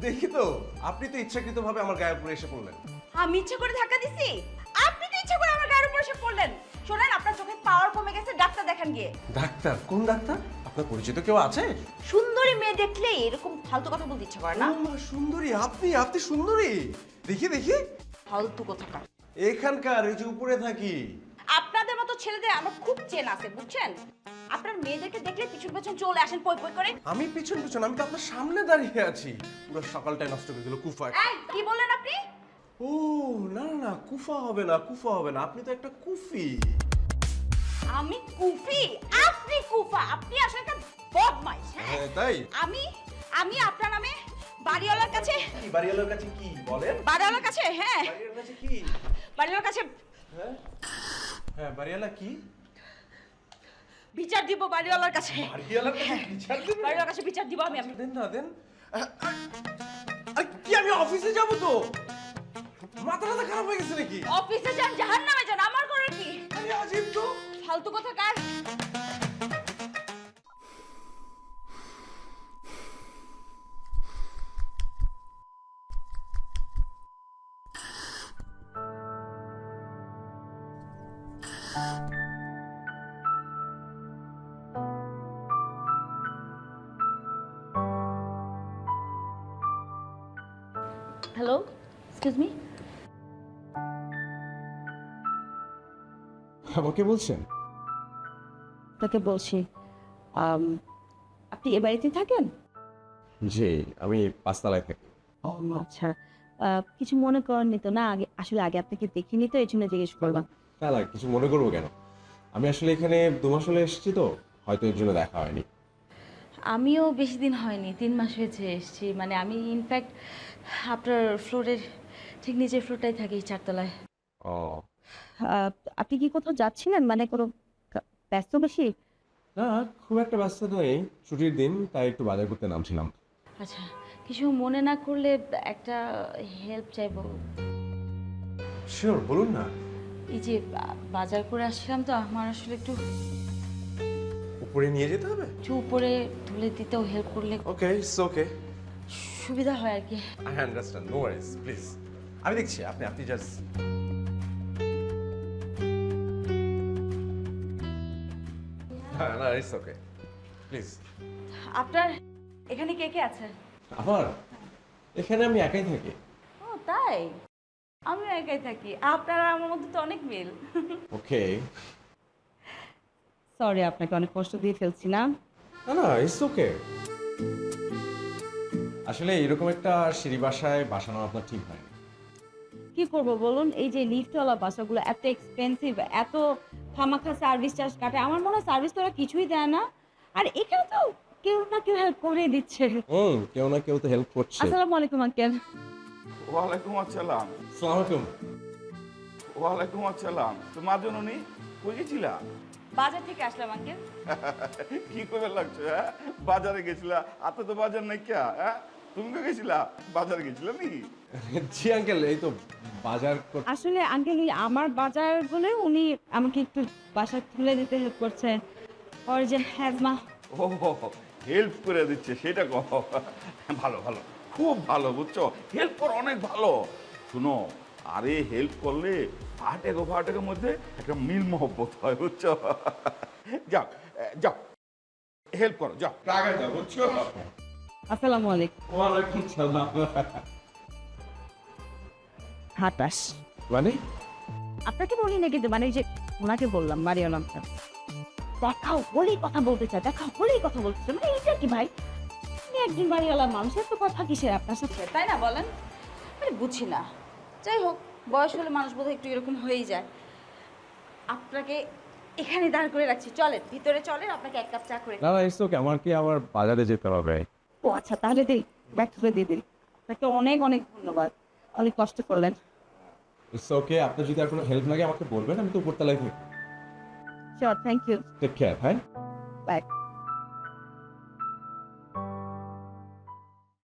দেখি তো, আপনি তো ইচ্ছাকৃতভাবে আমার গায়ের উপরে এসে পড়লেন। আমি ইচ্ছা করে ধাক্কা দিছি? আপনি তো ইচ্ছা করে আমার গায়ের উপর এসে পড়লেন। শোনেন, আপনার চোখে পাওয়ার কমে গেছে, ডাক্তার দেখান গিয়ে। ডাক্তার? কোন ডাক্তার? আপনার পরিচিত কেউ আছে? সুন্দরী মেয়ে দেখলে এরকম ফালতু কথা বলতে ইচ্ছা করে না? ও মা, সুন্দরী? আপনি সুন্দরী? দেখি দেখি। ফালতু কোথাকার। এখানকার, এই যে উপরে থাকি। আপনাদের মতো ছেলেদের আমার খুব চেন আছে, বুঝছেন? আপনার মেয়েদেরকে দেখলে পিছন পিছন চলে আসেন পই পই করে। আমি পিছন, আমি তো আপনার সামনে দাঁড়িয়ে আছি। পুরো সকালটাই নষ্ট করে দিল কুফা। এই, কি বললেন আপনি? ও না না না, কুফা হবে না, কুফা হবে না, আপনি তো একটা কুফি। আমি কুফি? আপনি কুফা? আপনি আসলে একটা বদমাইশ। হ্যাঁ তাই? আমি আপনার নামে বাড়িওয়ালার কাছে। কি বাড়িওয়ালার কাছে কি বলেন? বাড়িওয়ালার কাছে, হ্যাঁ। বাড়িওয়ালার কাছে কি? বাড়িওয়ালার কাছে হ্যাঁ হ্যাঁ, বাড়িওয়ালা কি? বিচার দিব বাড়িওয়ালার কাছে। বাড়িওয়ালার কাছে বিচার দিবেন? বাড়িওয়ালার কাছে বিচার দিব আমি। দেন না, দেন। আরে কি, আমি অফিসে যাব তো? মাথাটা খারাপ হয়ে গেছে নাকি? অফিসে যান, জাহান্নামে যান, আমার করার কি? আরে আজিব তো। ফালতু কোথাকার। Hello, excuse me. আমাকে বলছেন? তাকে বলছি, আপনি এ বাড়িতে থাকেন? জি, আমি পাঁচতলায় থাকি। আচ্ছা, কিছু মনে করেননি তো? না, আগে আপনাকে দেখিনি তো, এই জন্য জিজ্ঞেস করলাম। না, কিছু মনে করবো কেন? আমি আসলে এখানে 2 মাস হলে এসেছি তো, হয়তো এর জন্য দেখা হয়নি। আমিও বেশি দিন হয়নি, 3 মাস হয়েছে এসেছি। মানে আমি ইনফ্যাক্ট আপনার ফ্লোরের ঠিক নিচের ফ্লোরটাই থাকি, 4 তলায়। ও আপনি কি কোথাও যাচ্ছিলেন? মানে কোনো ব্যস্ত বেশি? না, খুব একটা ব্যস্ত নেই, ছুটির দিন, তাই একটু বাজার করতে নামছিলাম। আচ্ছা, কিছু মনে না করলে একটা হেল্প চাইবো। শিওর, বলুন না। এই যে বাজার করে আসছিলাম তো, আমার আসলে একটু উপরে নিয়ে যেতে হবে? উপরে তুলে দিতেও হেল্প করলে ওকে, ইটস ওকে। সুবিধা হয় আর কি। I understand, no worries, please. আমি দেখছি, আপনি জাস্ট। হ্যাঁ, না, ইটস ওকে, প্লিজ। আপনার এখানে কে কে আছে? আমার এখানে আমি একাই থাকি। ও তাই? আমিও একাই থাকি। আপনার আর আমার মধ্যে তো অনেক মিল। ওকে। সরি, আপনাকে অনেক কষ্ট দিয়ে ফেলছি না? না, ইটস ওকে। আসলে এরকম একটা সিঁড়ি বাসায় বাসানো আপনার ঠিক হয় না। কি করব বলুন, এই যে লিফটওয়ালা বাসাগুলো এত এক্সপেন্সিভ, এত খামাখা সার্ভিস চার্জ কাটে। আমার মনে হয় সার্ভিস তো ওরা কিছুই দেয় না। আর এখানে তো কেউ না কেউ হেল্প করে দিচ্ছে। কেউ না কেউ তো হেল্প করছে। আসসালামু আলাইকুম আঙ্কেল। ওয়ালাইকুম আসসালাম। আসসালামু আলাইকুম। ওয়ালাইকুম আসসালাম। তো মা জননী কই গেছিলা? বাজার থেকে আসলাম আঙ্কেল। কি করে লাগছে? হ্যাঁ, বাজারে গেছিলা? আতে তো বাজার নাই কে? হ্যাঁ, তুমি তো গেছিলা, বাজারে গেছিলা নাকি? জি আঙ্কেল, এই তো বাজার আসলে আঙ্কেল আমার বাজারগুলো উনি আমাকে একটু বাসা খুলে দিতে হেল্প করছে। ওর যে হ্যাজমা। ও, হেল্প করে দিচ্ছে সেটা কহ। ভালো ভালো, খুব ভালো, বুঝছো? হেল্প কর, অনেক ভালো। শুনো, আরে হেল্প করলে ফাটেকের মধ্যে একটা মিল মহব্বত হয়, বুঝছো? যাও যাও, হেল্প করো, যাও টাকা যাও, বুঝছো? আসসালামু আলাইকুম। ওয়ালাইকুম সালাম। হাতাস। মানে আপনাকে বলি না, কিন্তু মানে এই যে ওনাকে বললাম বাড়িওয়ালাম, দেখাও বলেই কথা বলতে চায়, দেখাও বলেই কথা বলতে চায়। মানে এইটা কি ভাই? আপনি একজন বাড়িওয়ালা মানুষের তো কথা কিসের আপনার সাথে, তাই না বলেন? মানে বুঝি না। যাই হোক, বয়স হলে মানুষ বোধহয় একটু এরকম হয়েই যায়। আপনাকে এখানে দাঁড় করে রাখছি, চলেন ভিতরে চলেন, আপনাকে 1 কাপ চা করে। না, ইটস ওকে, আমার কি আবার বাজারে যেতে হবে? ও আচ্ছা, তাহলে দিই, ব্যাক করে দিয়ে দিন। আপনাকে অনেক অনেক ধন্যবাদ, অনেক কষ্ট করলেন। ইটস ওকে, আপনার যদি আর কোনো হেল্প লাগে আমাকে বলবেন, আমি তো উপরতলায় থাকি। Sure, thank you, take care, হ্যাঁ। বাই।